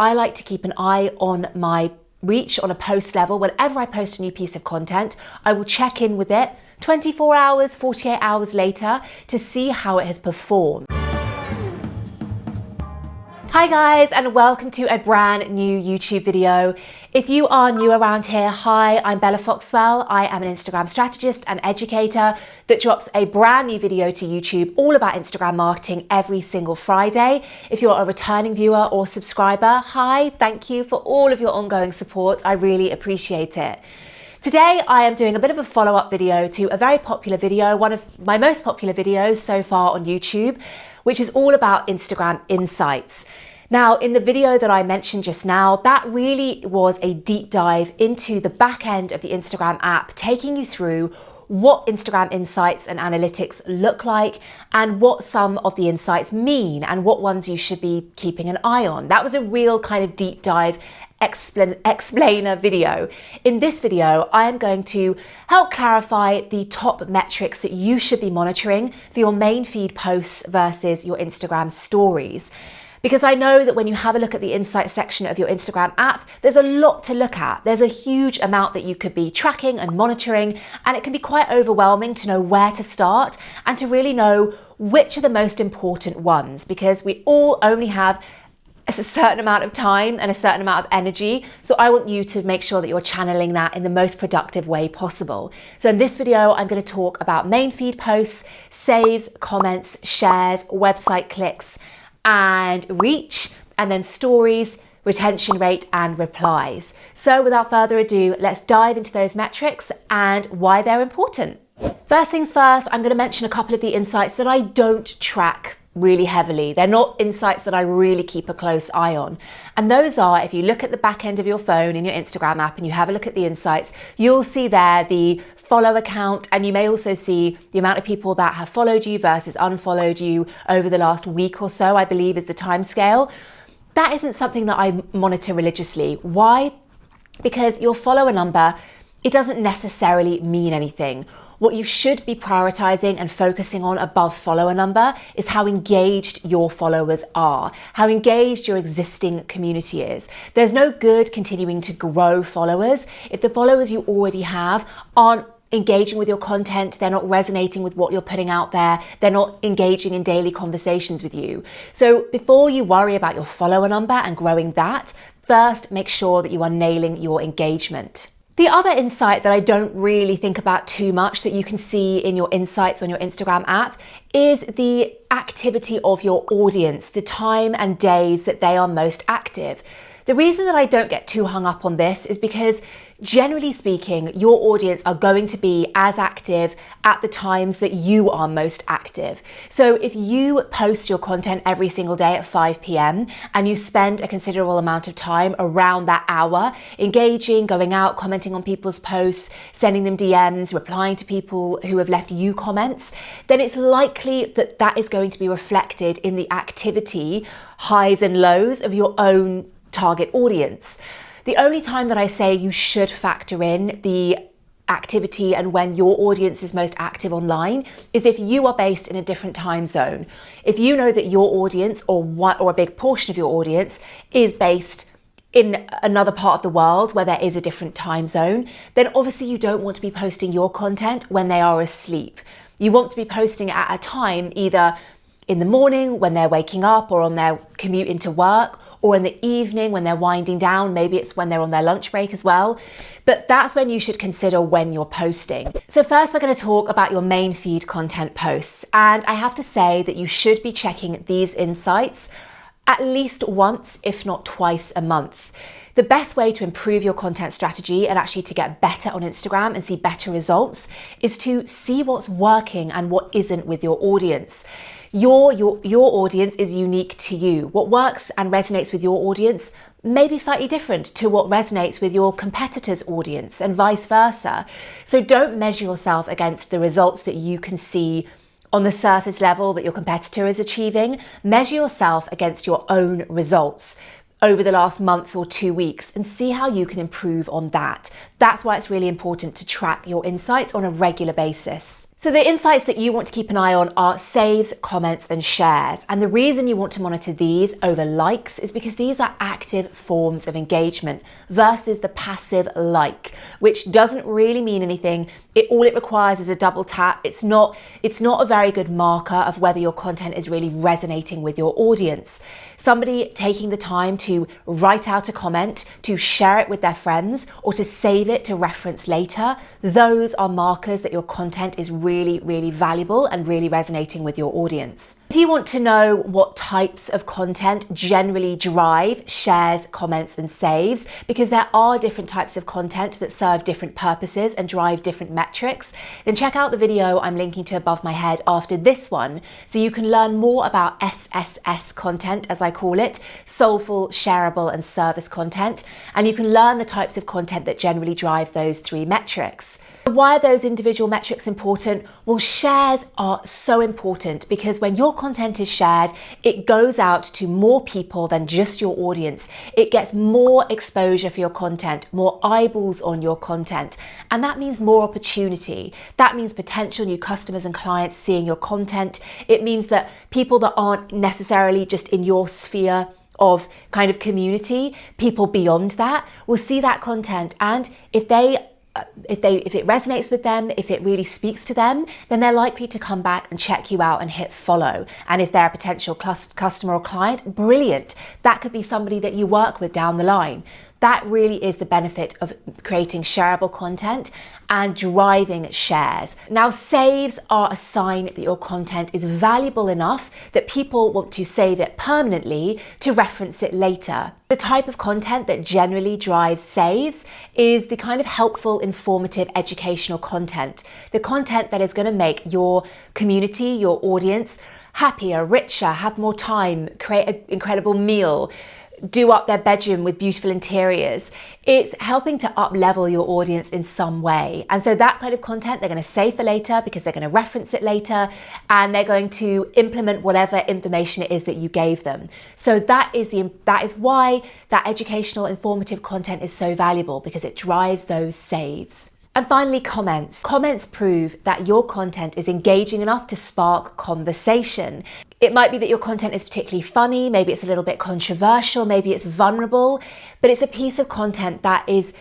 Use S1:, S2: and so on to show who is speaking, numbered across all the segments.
S1: I like to keep an eye on my reach on a post level. Whenever I post a new piece of content, I will check in with it 24 hours, 48 hours later to see how it has performed. Hi guys, and welcome to a brand new YouTube video. If you are new around here, hi, I'm Bella Foxwell. I am an Instagram strategist and educator that drops a brand new video to YouTube all about Instagram marketing every single Friday. If you're a returning viewer or subscriber, hi, thank you for all of your ongoing support. I really appreciate it. Today, I am doing a bit of a follow-up video to a very popular video, one of my most popular videos so far on YouTube, which is all about Instagram insights. Now, in the video that I mentioned just now, that really was a deep dive into the back end of the Instagram app, taking you through what Instagram insights and analytics look like and what some of the insights mean and what ones you should be keeping an eye on. That was a real kind of deep dive explainer video. In this video, I am going to help clarify the top metrics that you should be monitoring for your main feed posts versus your Instagram stories. Because I know that when you have a look at the insights section of your Instagram app, there's a lot to look at. There's a huge amount that you could be tracking and monitoring, and it can be quite overwhelming to know where to start and to really know which are the most important ones, because we all only have a certain amount of time and a certain amount of energy. So I want you to make sure that you're channeling that in the most productive way possible. So in this video, I'm going to talk about main feed posts, saves, comments, shares, website clicks, and reach, and then stories, retention rate, and replies. So without further ado, let's dive into those metrics and why they're important. First things first, I'm going to mention a couple of the insights that I don't track really heavily. They're not insights that I really keep a close eye on. And those are, if you look at the back end of your phone in your Instagram app and you have a look at the insights, you'll see there the follow account, and you may also see the amount of people that have followed you versus unfollowed you over the last week or so, I believe is the time scale. That isn't something that I monitor religiously. Why? Because your follower number, it doesn't necessarily mean anything. What you should be prioritizing and focusing on above follower number is how engaged your followers are, how engaged your existing community is. There's no good continuing to grow followers if the followers you already have aren't engaging with your content, they're not resonating with what you're putting out there, they're not engaging in daily conversations with you. So before you worry about your follower number and growing that, first make sure that you are nailing your engagement. The other insight that I don't really think about too much that you can see in your insights on your Instagram app is the activity of your audience, the time and days that they are most active. The reason that I don't get too hung up on this is because generally speaking, your audience are going to be as active at the times that you are most active. So if you post your content every single day at 5 p.m. and you spend a considerable amount of time around that hour, engaging, going out, commenting on people's posts, sending them DMs, replying to people who have left you comments, then it's likely that that is going to be reflected in the activity, highs and lows of your own target audience. The only time that I say you should factor in the activity and when your audience is most active online is if you are based in a different time zone. If you know that your audience or a big portion of your audience is based in another part of the world where there is a different time zone, then obviously you don't want to be posting your content when they are asleep. You want to be posting at a time either in the morning when they're waking up or on their commute into work, or in the evening when they're winding down. Maybe it's when they're on their lunch break as well. But that's when you should consider when you're posting. So first we're going to talk about your main feed content posts. And I have to say that you should be checking these insights at least once, if not twice a month. The best way to improve your content strategy and actually to get better on Instagram and see better results is to see what's working and what isn't with your audience. Your audience is unique to you. What works and resonates with your audience may be slightly different to what resonates with your competitor's audience and vice versa. So don't measure yourself against the results that you can see on the surface level that your competitor is achieving. Measure yourself against your own results over the last month or 2 weeks and see how you can improve on that. That's why it's really important to track your insights on a regular basis. So the insights that you want to keep an eye on are saves, comments, and shares. And the reason you want to monitor these over likes is because these are active forms of engagement versus the passive like, which doesn't really mean anything. All it requires is a double tap. It's not a very good marker of whether your content is really resonating with your audience. Somebody taking the time to write out a comment, to share it with their friends, or to save it to reference later, those are markers that your content is really, really valuable and really resonating with your audience. If you want to know what types of content generally drive shares, comments, and saves, because there are different types of content that serve different purposes and drive different metrics, then check out the video I'm linking to above my head after this one, so you can learn more about SSS content, as I call it, soulful, shareable, and service content, and you can learn the types of content that generally drive those three metrics. Why are those individual metrics important? Well, shares are so important because when your content is shared, it goes out to more people than just your audience. It gets more exposure for your content, more eyeballs on your content, and that means more opportunity. That means potential new customers and clients seeing your content. It means that people that aren't necessarily just in your sphere of kind of community, people beyond that will see that content, and if it resonates with them, if it really speaks to them, then they're likely to come back and check you out and hit follow. And if they're a potential customer or client, brilliant. That could be somebody that you work with down the line. That really is the benefit of creating shareable content and driving shares. Now, saves are a sign that your content is valuable enough that people want to save it permanently to reference it later. The type of content that generally drives saves is the kind of helpful, informative, educational content. The content that is going to make your community, your audience, happier, richer, have more time, create an incredible meal, do up their bedroom with beautiful interiors. It's helping to up-level your audience in some way. And so that kind of content they're going to save for later because they're going to reference it later, and they're going to implement whatever information it is that you gave them. So that is why that educational, informative content is so valuable, because it drives those saves. And finally, comments. Comments prove that your content is engaging enough to spark conversation. It might be that your content is particularly funny, maybe it's a little bit controversial, maybe it's vulnerable, but it's a piece of content that is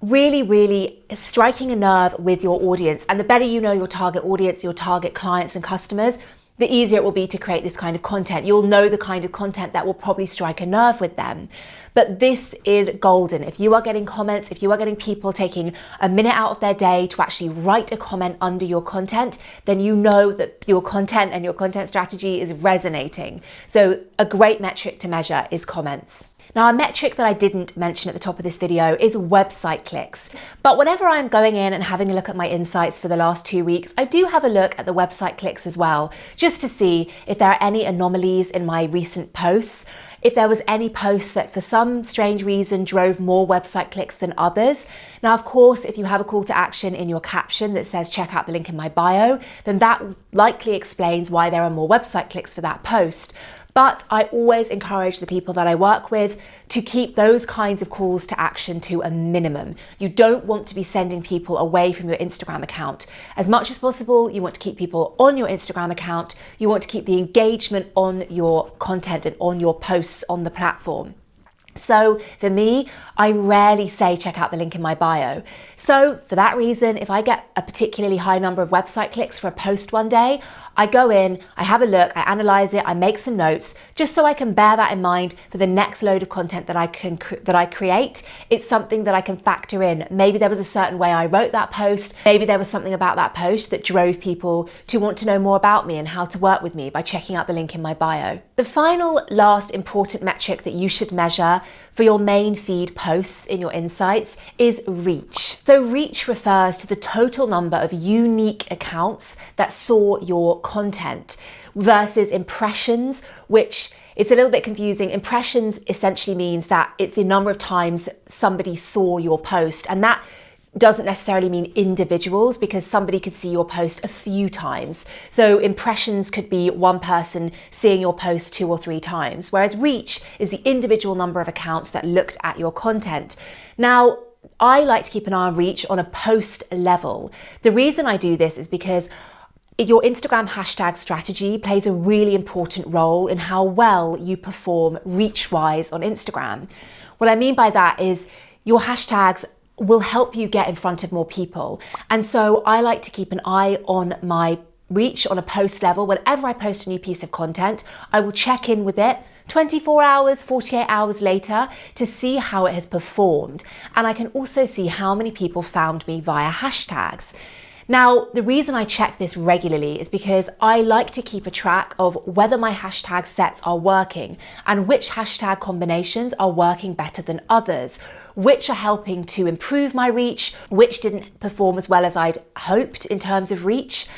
S1: really, really striking a nerve with your audience. And the better you know your target audience, your target clients and customers, the easier it will be to create this kind of content. You'll know the kind of content that will probably strike a nerve with them. But this is golden. If you are getting comments, if you are getting people taking a minute out of their day to actually write a comment under your content, then you know that your content and your content strategy is resonating. So a great metric to measure is comments. Now, a metric that I didn't mention at the top of this video is website clicks. But whenever I'm going in and having a look at my insights for the last 2 weeks, I do have a look at the website clicks as well, just to see if there are any anomalies in my recent posts, if there was any posts that for some strange reason drove more website clicks than others. Now, of course, if you have a call to action in your caption that says check out the link in my bio, then that likely explains why there are more website clicks for that post. But I always encourage the people that I work with to keep those kinds of calls to action to a minimum. You don't want to be sending people away from your Instagram account. As much as possible, you want to keep people on your Instagram account. You want to keep the engagement on your content and on your posts on the platform. So for me, I rarely say check out the link in my bio. So for that reason, if I get a particularly high number of website clicks for a post one day, I go in, I have a look, I analyze it, I make some notes, just so I can bear that in mind for the next load of content that I create. It's something that I can factor in. Maybe there was a certain way I wrote that post. Maybe there was something about that post that drove people to want to know more about me and how to work with me by checking out the link in my bio. The final, last important metric that you should measure for your main feed posts in your insights is reach. So reach refers to the total number of unique accounts that saw your content versus impressions, which it's a little bit confusing. Impressions essentially means that it's the number of times somebody saw your post, and that doesn't necessarily mean individuals, because somebody could see your post a few times. So impressions could be one person seeing your post 2 or 3 times, whereas reach is the individual number of accounts that looked at your content. Now, I like to keep an eye on reach on a post level. The reason I do this is because Your Instagram hashtag strategy plays a really important role in how well you perform reach-wise on Instagram. What I mean by that is your hashtags will help you get in front of more people. And so I like to keep an eye on my reach on a post level. Whenever I post a new piece of content, I will check in with it 24 hours, 48 hours later to see how it has performed. And I can also see how many people found me via hashtags. Now, the reason I check this regularly is because I like to keep a track of whether my hashtag sets are working and which hashtag combinations are working better than others, which are helping to improve my reach, which didn't perform as well as I'd hoped in terms of reach.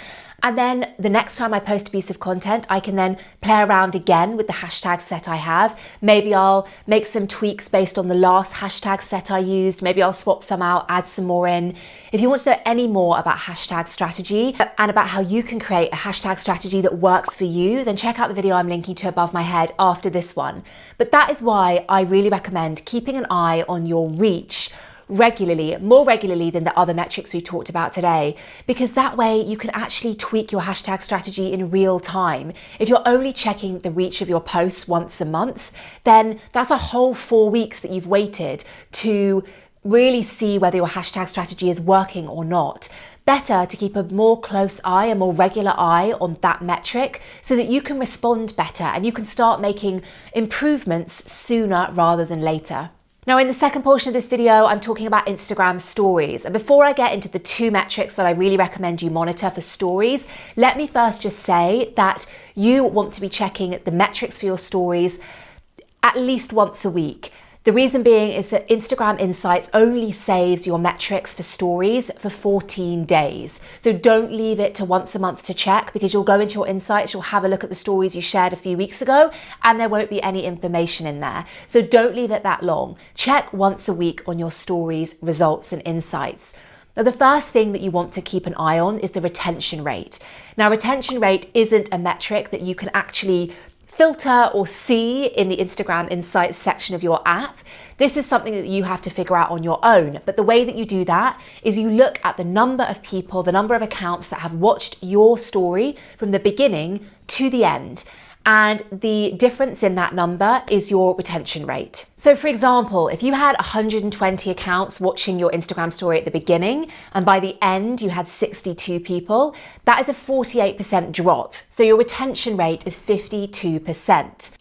S1: And then the next time I post a piece of content, I can then play around again with the hashtag set I have. Maybe I'll make some tweaks based on the last hashtag set I used. Maybe I'll swap some out, add some more in. If you want to know any more about hashtag strategy and about how you can create a hashtag strategy that works for you, then check out the video I'm linking to above my head after this one. But that is why I really recommend keeping an eye on your reach regularly, more regularly than the other metrics we talked about today, because that way you can actually tweak your hashtag strategy in real time. If you're only checking the reach of your posts once a month, then that's a whole 4 weeks that you've waited to really see whether your hashtag strategy is working or not. Better to keep a more close eye, a more regular eye on that metric so that you can respond better and you can start making improvements sooner rather than later. Now, in the second portion of this video, I'm talking about Instagram stories. And before I get into the 2 metrics that I really recommend you monitor for stories, let me first just say that you want to be checking the metrics for your stories at least once a week. The reason being is that Instagram Insights only saves your metrics for stories for 14 days. So don't leave it to once a month to check, because you'll go into your insights, you'll have a look at the stories you shared a few weeks ago, and there won't be any information in there. So don't leave it that long. Check once a week on your stories, results, and insights. Now, the first thing that you want to keep an eye on is the retention rate. Now, retention rate isn't a metric that you can actually filter or see in the Instagram Insights section of your app. This is something that you have to figure out on your own. But the way that you do that is you look at the number of people, the number of accounts that have watched your story from the beginning to the end. And the difference in that number is your retention rate. So for example, if you had 120 accounts watching your Instagram story at the beginning, and by the end you had 62 people, that is a 48% drop. So your retention rate is 52%.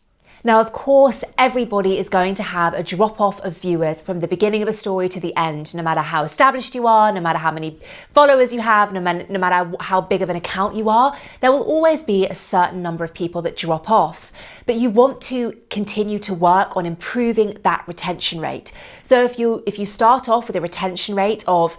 S1: Now, of course, everybody is going to have a drop-off of viewers from the beginning of a story to the end, no matter how established you are, no matter how many followers you have, no matter how big of an account you are. There will always be a certain number of people that drop off, but you want to continue to work on improving that retention rate. So if you start off with a retention rate of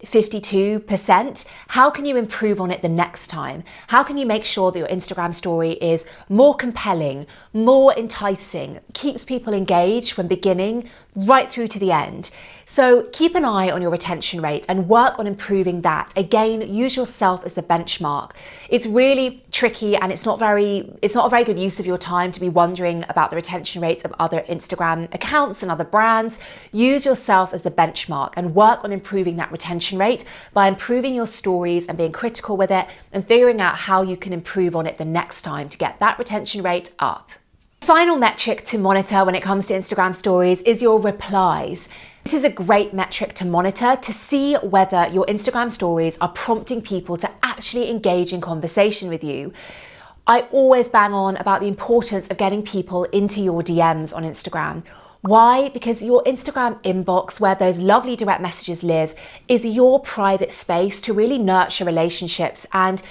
S1: 52%, how can you improve on it the next time? How can you make sure that your Instagram story is more compelling, more enticing, keeps people engaged from beginning right through to the end? So keep an eye on your retention rate and work on improving that. Again, use yourself as the benchmark. It's really tricky, and it's not a very good use of your time to be wondering about the retention rates of other Instagram accounts and other brands. Use yourself as the benchmark and work on improving that retention rate by improving your stories and being critical with it and figuring out how you can improve on it the next time to get that retention rate up. Final metric to monitor when it comes to Instagram stories is your replies. This is a great metric to monitor to see whether your Instagram stories are prompting people to actually engage in conversation with you. I always bang on about the importance of getting people into your DMs on Instagram. Why? Because your Instagram inbox, where those lovely direct messages live, is your private space to really nurture relationships and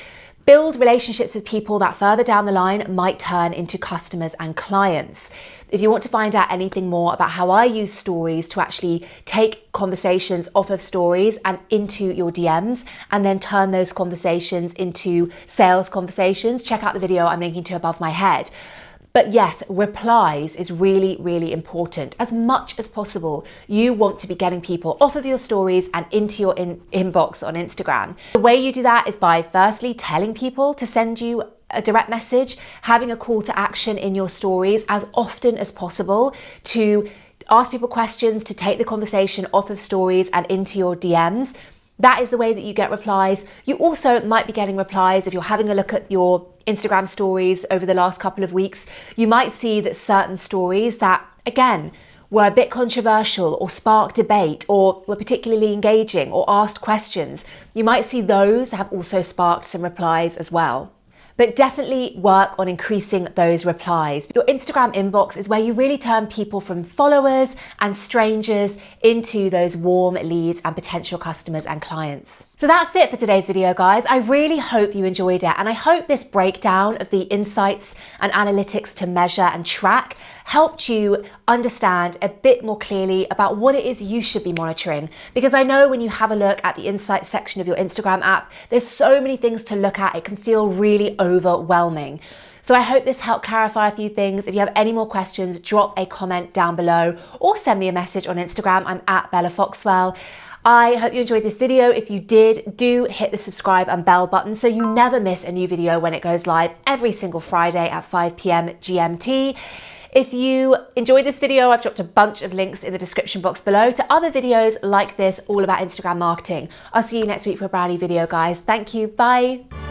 S1: build relationships with people that further down the line might turn into customers and clients. If you want to find out anything more about how I use stories to actually take conversations off of stories and into your DMs and then turn those conversations into sales conversations, check out the video I'm linking to above my head. But yes, replies is really, really important. As much as possible, you want to be getting people off of your stories and into your inbox on Instagram. The way you do that is by firstly telling people to send you a direct message, having a call to action in your stories as often as possible to ask people questions, to take the conversation off of stories and into your DMs. That is the way that you get replies. You also might be getting replies if you're having a look at your Instagram stories over the last couple of weeks. You might see that certain stories that, again, were a bit controversial or sparked debate or were particularly engaging or asked questions, you might see those have also sparked some replies as well. But definitely work on increasing those replies. Your Instagram inbox is where you really turn people from followers and strangers into those warm leads and potential customers and clients. So that's it for today's video, guys. I really hope you enjoyed it, and I hope this breakdown of the insights and analytics to measure and track helped you understand a bit more clearly about what it is you should be monitoring. Because I know when you have a look at the insights section of your Instagram app, there's so many things to look at, it can feel really overwhelming. So I hope this helped clarify a few things. If you have any more questions, drop a comment down below or send me a message on Instagram. I'm at Bella Foxwell. I hope you enjoyed this video. If you did, do hit the subscribe and bell button so you never miss a new video when it goes live every single Friday at 5 p.m. GMT. If you enjoyed this video, I've dropped a bunch of links in the description box below to other videos like this all about Instagram marketing. I'll see you next week for a brand new video, guys. Thank you. Bye.